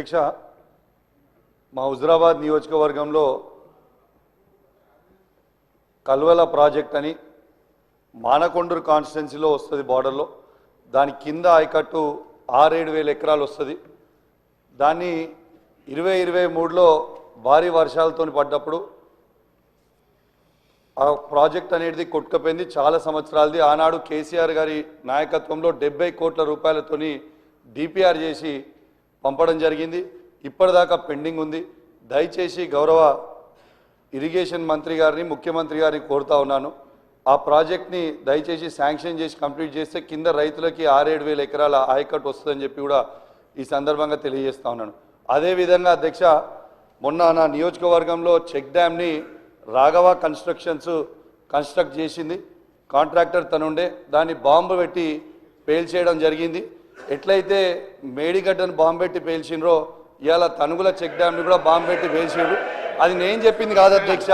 అధ్యక్ష, మా హుజరాబాద్ నియోజకవర్గంలో కల్వల ప్రాజెక్ట్ అని మానకొండూరు కాన్స్టిట్యున్సీలో వస్తుంది. బార్డర్లో దాని కింద ఆయకట్టు 6-7 ఎకరాలు వస్తుంది. దాన్ని 2023లో భారీ వర్షాలతో పడ్డప్పుడు ఆ ప్రాజెక్ట్ అనేది కొట్టుకుపోయింది. చాలా సంవత్సరాలది. ఆనాడు కేసీఆర్ గారి నాయకత్వంలో 70 కోట్ల రూపాయలతోని డిపిఆర్ చేసి పంపడం జరిగింది. ఇప్పటిదాకా పెండింగ్ ఉంది. దయచేసి గౌరవ ఇరిగేషన్ మంత్రి గారిని, ముఖ్యమంత్రి గారిని కోరుతా ఉన్నాను, ఆ ప్రాజెక్ట్ని దయచేసి శాంక్షన్ చేసి కంప్లీట్ చేస్తే కింద రైతులకి 6-7 ఎకరాల ఆయకట్టు వస్తుందని చెప్పి కూడా ఈ సందర్భంగా తెలియజేస్తా ఉన్నాను. అదేవిధంగా అధ్యక్ష, మొన్న నా నియోజకవర్గంలో చెక్ డ్యామ్ని రాఘవ కన్స్ట్రక్ట్ చేసింది. కాంట్రాక్టర్ తనుండే దాన్ని బాంబు పెట్టి పేల్చేయడం జరిగింది. ఎట్లయితే మేడిగడ్డను బాంబు పెట్టి పేల్చిండ్రో ఇవాళ తనుగుల చెక్ డ్యామ్ని కూడా బాంబు పెట్టి పేల్చిండ్రు. అది నేను చెప్పింది కాదు అధ్యక్ష,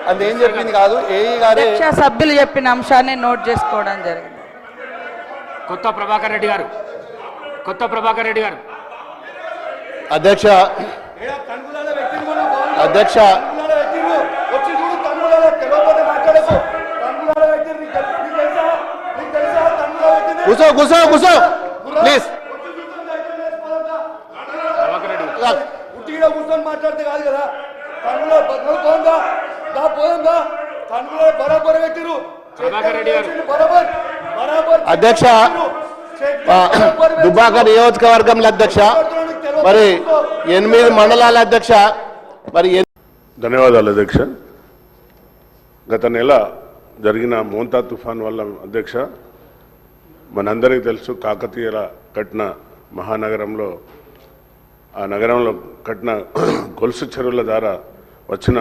అది నేను చెప్పింది కాదు, ఏఈ గారే సభ్యులు చెప్పిన అంశాన్ని నోట్ చేసుకోవడం జరిగింది. కొత్త ప్రభాకర్ రెడ్డి గారు అధ్యక్ష అధ్యక్ష కూసో ప్లీజ్. కూర్చొని మాట్లాడితే కాదు కదా. అధ్యక్ష, దుబ్బాక నియోజకవర్గంలో అధ్యక్ష మరి 8 మండలాల అధ్యక్ష మరి. ధన్యవాదాలు అధ్యక్ష. గత నెల జరిగిన మోంతా తుఫాన్ వల్ల అధ్యక్ష మనందరికీ తెలుసు, కాకతీయుల కట్టిన మహానగరంలో ఆ నగరంలో కట్టిన గొలుసు చెరువుల ద్వారా వచ్చిన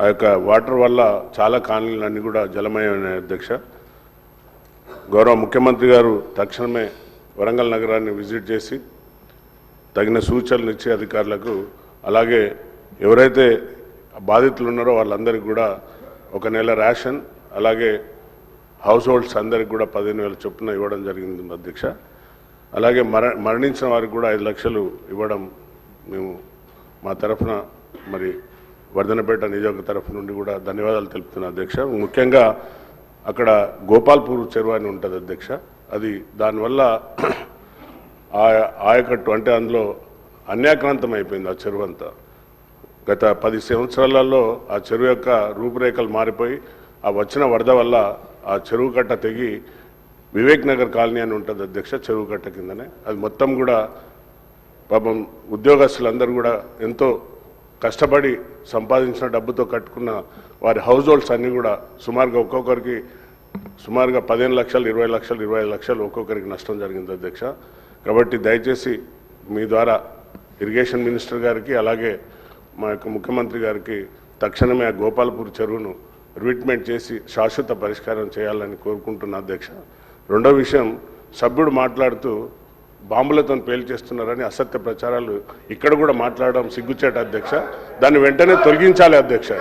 ఆ యొక్క వాటర్ వల్ల చాలా కాలనీలన్నీ కూడా జలమయమైన అధ్యక్ష. గౌరవ ముఖ్యమంత్రి గారు తక్షణమే వరంగల్ నగరాన్ని విజిట్ చేసి తగిన సూచనలు ఇచ్చి అధికారులకు, అలాగే ఎవరైతే బాధితులు ఉన్నారో వాళ్ళందరికీ కూడా 1 నెల రేషన్, అలాగే హౌస్ హోల్డ్స్ అందరికి కూడా 15,000 చొప్పున ఇవ్వడం జరిగింది అధ్యక్ష. అలాగే మరణించిన వారికి కూడా 5 లక్షలు ఇవ్వడం మేము మా తరఫున మరి వర్ధనపేట నియోజక తరఫు నుండి కూడా ధన్యవాదాలు తెలుపుతున్నాను అధ్యక్ష. ముఖ్యంగా అక్కడ గోపాల్పూర్ చెరువు అని ఉంటుంది అధ్యక్ష. అది దానివల్ల ఆయకట్టు అంటే అందులో అన్యాక్రాంతం అయిపోయింది ఆ చెరువు అంతా. గత 10 సంవత్సరాలలో ఆ చెరువు యొక్క రూపురేఖలు మారిపోయి ఆ వచ్చిన వరద వల్ల ఆ చెరువు కట్ట తెగి వివేక్ నగర్ కాలనీ అని ఉంటుంది అధ్యక్ష, చెరువు కట్ట కిందనే. అది మొత్తం కూడా పాపం ఉద్యోగస్తులందరూ కూడా ఎంతో కష్టపడి సంపాదించిన డబ్బుతో కట్టుకున్న వారి హౌస్ హోల్డ్స్ అన్నీ కూడా సుమారుగా ఒక్కొక్కరికి 15 లక్షలు, 20 లక్షలు, 25 లక్షలు ఒక్కొక్కరికి నష్టం జరిగింది అధ్యక్ష. కాబట్టి దయచేసి మీ ద్వారా ఇరిగేషన్ మినిస్టర్ గారికి, అలాగే మా యొక్క ముఖ్యమంత్రి గారికి తక్షణమే ఆ గోపాల్పూర్ చెరువును రిట్మెంట్ చేసి శాశ్వత పరిష్కారం చేయాలని కోరుకుంటున్నా అధ్యక్ష. రెండో విషయం, సభ్యుడు మాట్లాడుతూ బాంబులతో పేల్చేస్తున్నారని అసత్య ప్రచారాలు ఇక్కడ కూడా మాట్లాడడం సిగ్గుచేట అధ్యక్ష. దాన్ని వెంటనే తొలగించాలి అధ్యక్ష,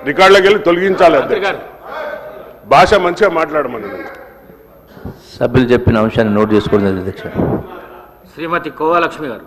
రికార్డులోకి వెళ్ళి తొలగించాలి అధ్యక్ష. భాష మంచిగా మాట్లాడమని సభ్యులు చెప్పిన అంశాన్ని నోట్ చేసుకోవడం అధ్యక్ష. శ్రీమతి కోవాలక్ష్మి గారు.